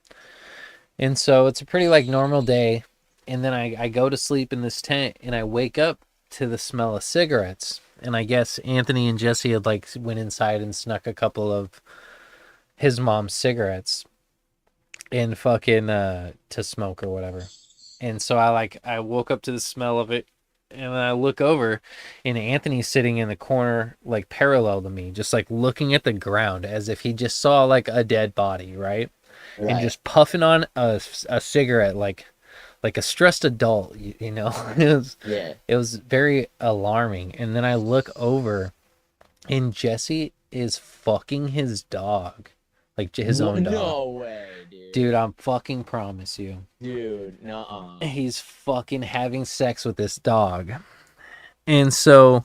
And so it's a pretty like normal day, and then I go to sleep in this tent, and I wake up to the smell of cigarettes. And I guess Anthony and Jesse had like went inside and snuck a couple of his mom's cigarettes and fucking to smoke or whatever. And so I woke up to the smell of it, and I look over, and Anthony's sitting in the corner like parallel to me, just like looking at the ground as if he just saw like a dead body, right? And just puffing on a cigarette like a stressed adult, you know. It was very alarming. And then I look over, and Jesse is fucking his dog, like his own dog. No way, dude. Dude, I'm fucking promise you. Dude, nuh-uh. He's fucking having sex with this dog. And so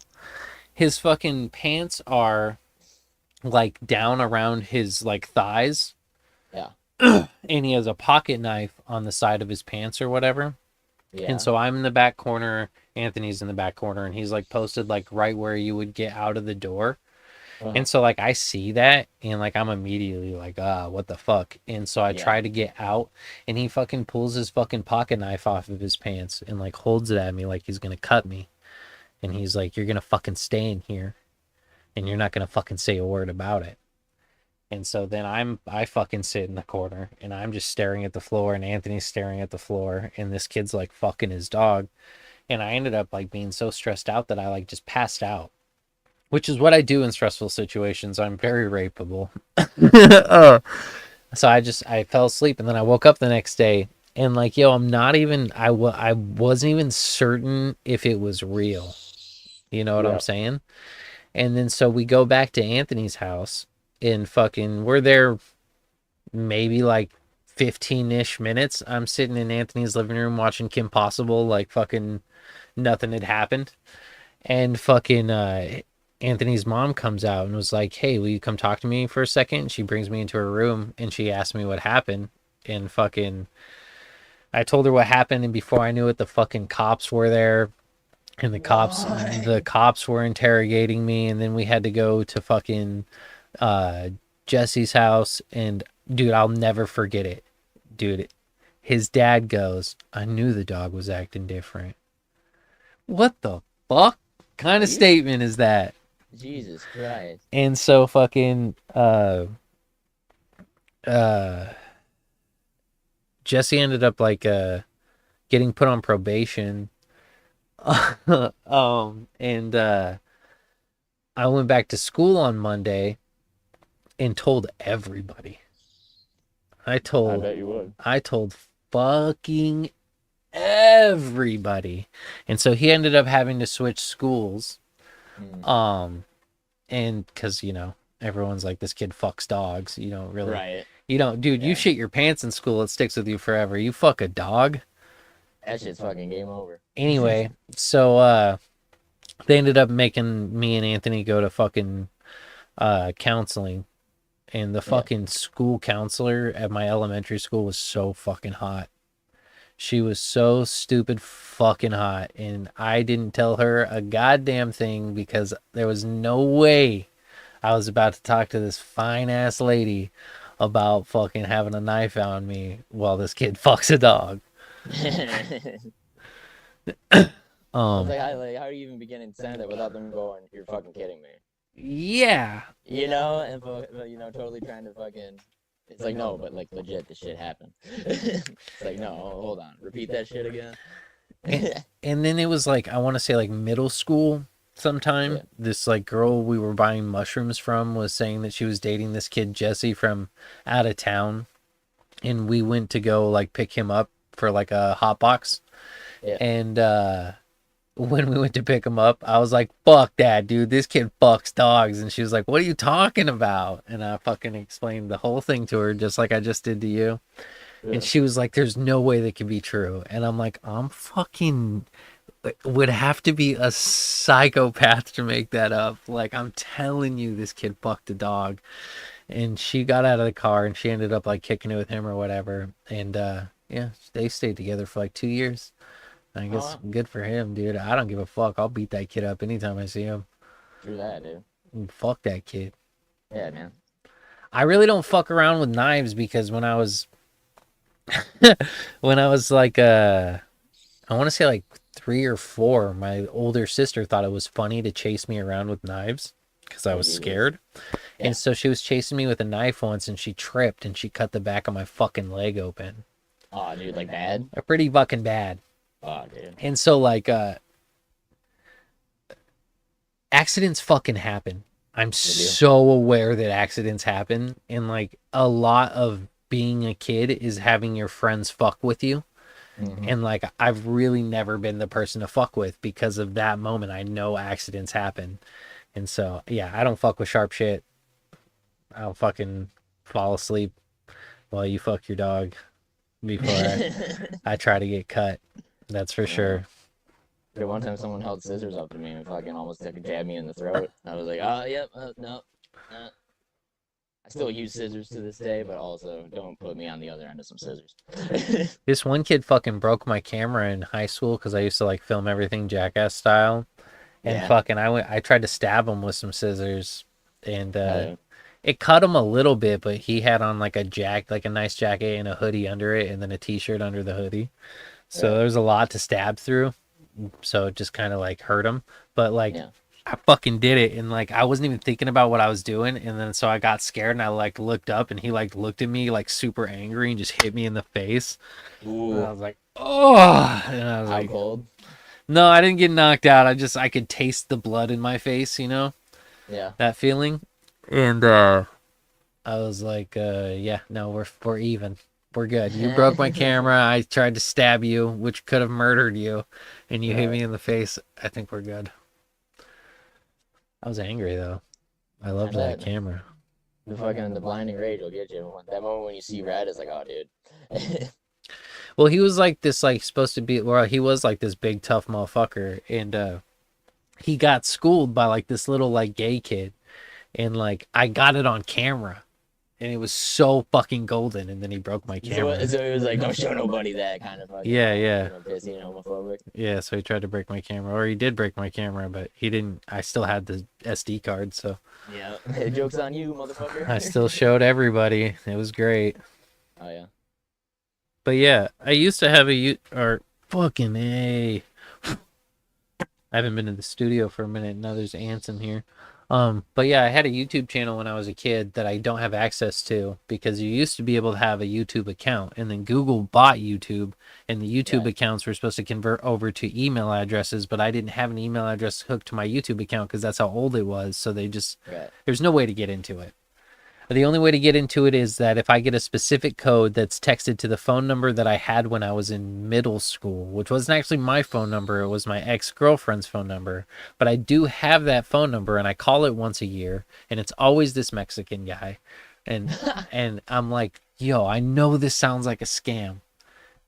his fucking pants are like down around his like thighs. Yeah. And he has a pocket knife on the side of his pants or whatever. Yeah. And so I'm in the back corner, Anthony's in the back corner, and he's like posted like right where you would get out of the door. And so like I see that and like I'm immediately like, what the fuck? And so I try to get out and he fucking pulls his fucking pocket knife off of his pants and like holds it at me like he's gonna cut me. And he's like, you're gonna fucking stay in here and you're not gonna fucking say a word about it. And so then I fucking sit in the corner and I'm just staring at the floor and Anthony's staring at the floor and this kid's like fucking his dog. And I ended up like being so stressed out that I like just passed out. Which is what I do in stressful situations. I'm very rapeable. So I fell asleep and then I woke up the next day and like, yo, I wasn't even certain if it was real. You know what I'm saying? And then so we go back to Anthony's house and fucking, we're there maybe like 15-ish minutes. I'm sitting in Anthony's living room watching Kim Possible like fucking nothing had happened. And fucking, Anthony's mom comes out and was like, hey, will you come talk to me for a second? She brings me into her room and she asked me what happened. And fucking, I told her what happened. And before I knew it, the fucking cops were there. And the cops were interrogating me. And then we had to go to fucking Jesse's house. And dude, I'll never forget it. Dude, his dad goes, I knew the dog was acting different. What the fuck kind of statement is that? Jesus Christ. And so fucking Jesse ended up like getting put on probation. And I went back to school on Monday and told everybody. I bet you would. I told fucking everybody. And so he ended up having to switch schools. And because, you know, everyone's like, this kid fucks dogs. You don't really, right? You don't, dude. You shit your pants in school, it sticks with you forever. You fuck a dog, that shit's fucking game over. Anyway, so they ended up making me and Anthony go to fucking counseling, and the fucking school counselor at my elementary school was so fucking hot. She was so stupid fucking hot, and I didn't tell her a goddamn thing because there was no way I was about to talk to this fine-ass lady about fucking having a knife on me while this kid fucks a dog. How are you even beginning to say that without them going, you're fucking kidding me? Yeah. You know, and you know, totally trying to fucking... It's like, no, but like legit, this shit happened. It's like, no, hold on, repeat that shit again. And then it was like, I want to say like middle school sometime. This like girl we were buying mushrooms from was saying that she was dating this kid Jesse from out of town, and we went to go like pick him up for like a hot box. And when we went to pick him up, I was like, fuck that, dude, this kid fucks dogs. And she was like, what are you talking about? And I fucking explained the whole thing to her just like I just did to you. And she was like, there's no way that can be true. And I'm like, I'm fucking would have to be a psychopath to make that up. Like, I'm telling you, this kid fucked a dog. And she got out of the car and she ended up like kicking it with him or whatever. And yeah, they stayed together for like 2 years. I guess good for him, dude. I don't give a fuck. I'll beat that kid up anytime I see him. True that, dude. And fuck that kid. Yeah, man. I really don't fuck around with knives because when I was like I want to say like 3 or 4, my older sister thought it was funny to chase me around with knives because I was scared. And so she was chasing me with a knife once and she tripped and she cut the back of my fucking leg open. Oh, dude, like bad? Pretty fucking bad. Oh, dude. And so like accidents fucking happen. I'm so aware that accidents happen, and like a lot of being a kid is having your friends fuck with you. And like I've really never been the person to fuck with because of that moment. I know accidents happen. And so yeah, I don't fuck with sharp shit. I'll fucking fall asleep while you fuck your dog before I try to get cut. That's for sure. Dude, one time someone held scissors up to me and fucking almost jabbed me in the throat. I was like, oh, yep, no. I still use scissors to this day, but also don't put me on the other end of some scissors. This one kid fucking broke my camera in high school because I used to like film everything Jackass style. And fucking I tried to stab him with some scissors. and yeah. it cut him a little bit, but he had on like a nice jacket and a hoodie under it, and then a t-shirt under the hoodie. So Right. there's a lot to stab through. So it just kind of like hurt him. But like Yeah. I fucking did it, and like I wasn't even thinking about what I was doing, and then so I got scared and I like looked up and he like looked at me like super angry and just hit me in the face. And I Ooh. was like, oh, and I was How like, cold? no, I didn't get knocked out. I could taste the blood in my face, you know, Yeah. that feeling. And I was like, yeah, no, we're even. We're good. You broke my camera. I tried to stab you, which could have murdered you, and you hit me in the face. I think we're good. I was angry though. I loved that camera. The blinding rage will get you. That moment when you see red, it's like, oh, dude. Well, he was like this, like supposed to be. Well, he was like this big tough motherfucker, and he got schooled by like this little like gay kid, and like I got it on camera, and it was so fucking golden, and then he broke my camera. So it was like, don't show nobody that kind of fucking. Yeah. You know, pissy and homophobic. Yeah, so he tried to break my camera, or he did break my camera, but he didn't. I still had the SD card, so Yeah. Joke's on you, motherfucker. I still showed everybody. It was great. Oh yeah. But yeah, I used to have or fucking A. I haven't been in the studio for a minute. Now there's ants in here. But yeah, I had a YouTube channel when I was a kid that I don't have access to because you used to be able to have a YouTube account, and then Google bought YouTube, and the YouTube accounts were supposed to convert over to email addresses, but I didn't have an email address hooked to my YouTube account because that's how old it was. So there's no way to get into it. The only way to get into it is that if I get a specific code that's texted to the phone number that I had when I was in middle school, which wasn't actually my phone number, it was my ex-girlfriend's phone number. But I do have that phone number, and I call it once a year, and it's always this Mexican guy. And I'm like, yo, I know this sounds like a scam.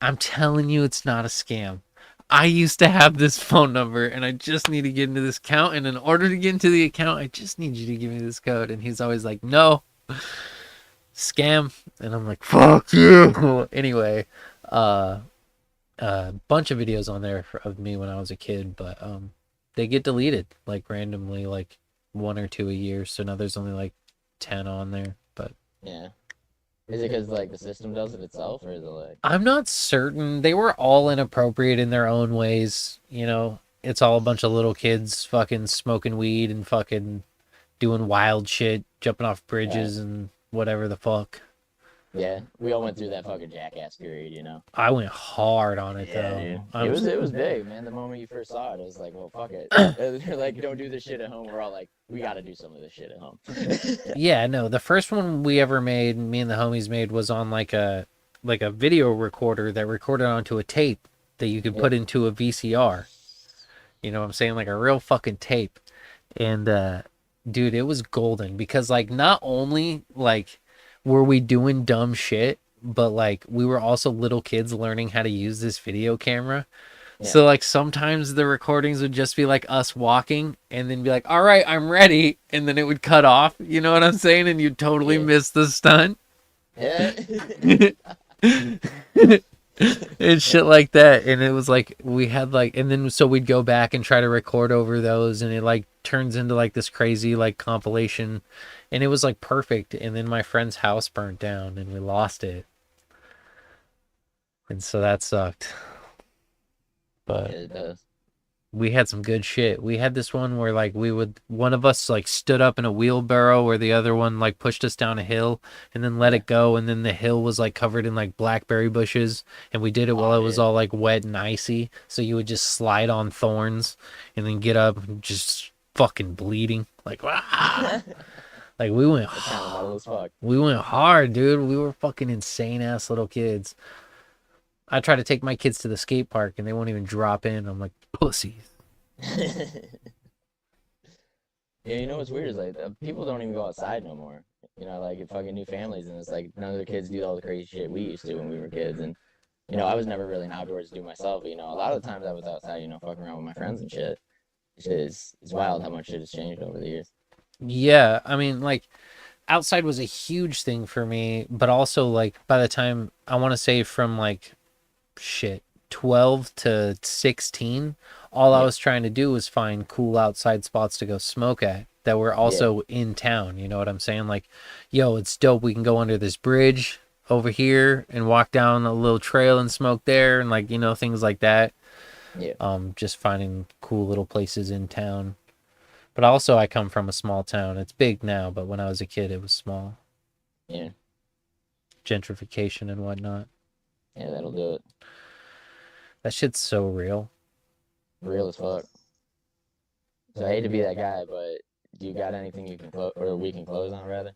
I'm telling you it's not a scam. I used to have this phone number, and I just need to get into this account. And in order to get into the account, I just need you to give me this code. And he's always like, no. Scam. And I'm like, fuck you. Anyway, bunch of videos on there of me when I was a kid, but they get deleted like randomly, like 1 or 2 a year. So now there's only like 10 on there. But yeah, is it because like the system does it itself, or is it like? I'm not certain. They were all inappropriate in their own ways. You know, it's all a bunch of little kids fucking smoking weed and fucking doing wild shit, jumping off bridges and whatever the fuck. Yeah, we all went through that fucking jackass period, you know. I went hard on it though. Dude. It was big, man. The moment you first saw it, it was like, well, fuck it. They're like, don't do this shit at home. We're all like, we got to do some of this shit at home. Yeah, no. The first one we ever made, me and the homies made, was on like a video recorder that recorded onto a tape that you could put into a VCR. You know what I'm saying? Like a real fucking tape. And dude, it was golden because like not only like were we doing dumb shit, but like we were also little kids learning how to use this video camera. Yeah. So like sometimes the recordings would just be like us walking and then be like, all right, I'm ready. And then it would cut off. You know what I'm saying? And you'd totally miss the stunt. Yeah. And shit like that. And it was like we had like, and then so we'd go back and try to record over those, and it like turns into like this crazy like compilation, and it was like perfect. And then my friend's house burnt down and we lost it, and so that sucked. But it does. We had some good shit. We had this one where like one of us like stood up in a wheelbarrow where the other one like pushed us down a hill and then let it go, and then the hill was like covered in like blackberry bushes, and we did it while it was all like wet and icy, so you would just slide on thorns and then get up and just fucking bleeding like like we went hard, dude. We were fucking insane ass little kids. I try to take my kids to the skate park and they won't even drop in. I'm like, pussies. Yeah, you know what's weird is like people don't even go outside no more. You know, like fucking new families, and it's like none of their kids do all the crazy shit we used to when we were kids. And you know, I was never really an outdoors dude myself. But, you know, a lot of the times I was outside, you know, fucking around with my friends and shit. It's wild how much shit has changed over the years. Yeah, I mean, like outside was a huge thing for me, but also like by the time I want to say from like 12 to 16, all I was trying to do was find cool outside spots to go smoke at. that were also in town. You know what I'm saying? Like, yo, it's dope. We can go under this bridge over here and walk down a little trail and smoke there, and like, you know, things like that. Yeah. Just finding cool little places in town. But also, I come from a small town. It's big now, but when I was a kid, it was small. Yeah. Gentrification and whatnot. Yeah, that'll do it. That shit's so real. Real as fuck. So I hate to be that guy, but do you got anything you can close, or we can close on, rather?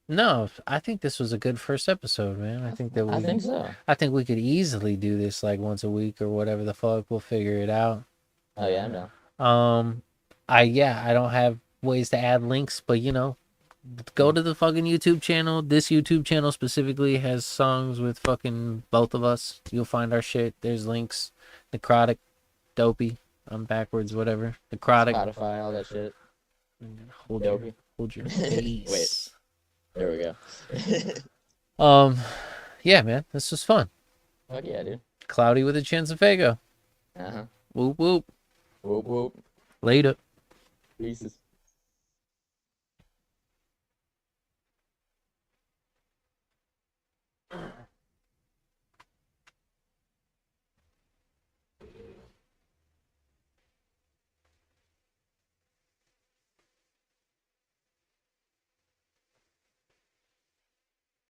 No, I think this was a good first episode, man. I think that I think so. I think we could easily do this like once a week or whatever the fuck. We'll figure it out. Oh yeah, I'm down. I don't have ways to add links, but you know, go to the fucking YouTube channel. This YouTube channel specifically has songs with fucking both of us. You'll find our shit. There's links. Necrotic, Dopey. I'm backwards, whatever. Necrotic. Spotify, all that shit. Hold Dopey. your face. Wait. There we go. Yeah, man, this was fun. Fuck yeah, dude. Cloudy with a chance of Faygo. Uh-huh. Whoop whoop. Whoop whoop. Later. Pieces.